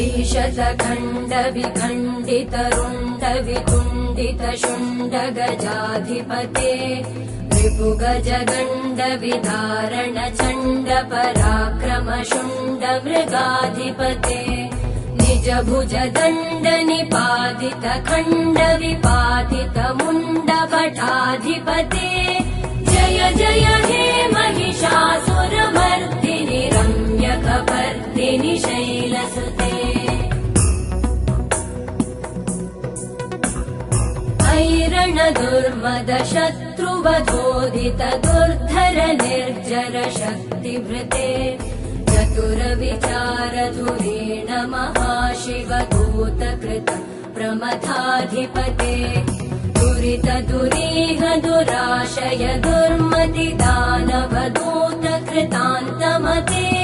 ऐशतखण्ड विखण्डित रुण्ड वितुण्डित शुण्ड गजाधिपते रिपुगज गण्ड विदारण चण्ड पराक्रम शुण्ड मृगाधिपते निज भुज दण्ड निपातित खण्ड विपातित मुण्ड भटाधिपते जय जय हे महिषासुरमर्दिनि रम्यकपर्दिनि शैलसुते ऐरण दुर्मद शत्रुवधोदित दुर्धर निर्जर शक्तिभृते चतुर विचार धुरेण महाशिव दूतकृत प्रमथाधिपते दुरित दुरीह दुराशय दुर्मति दानव दूत कृतान्तमते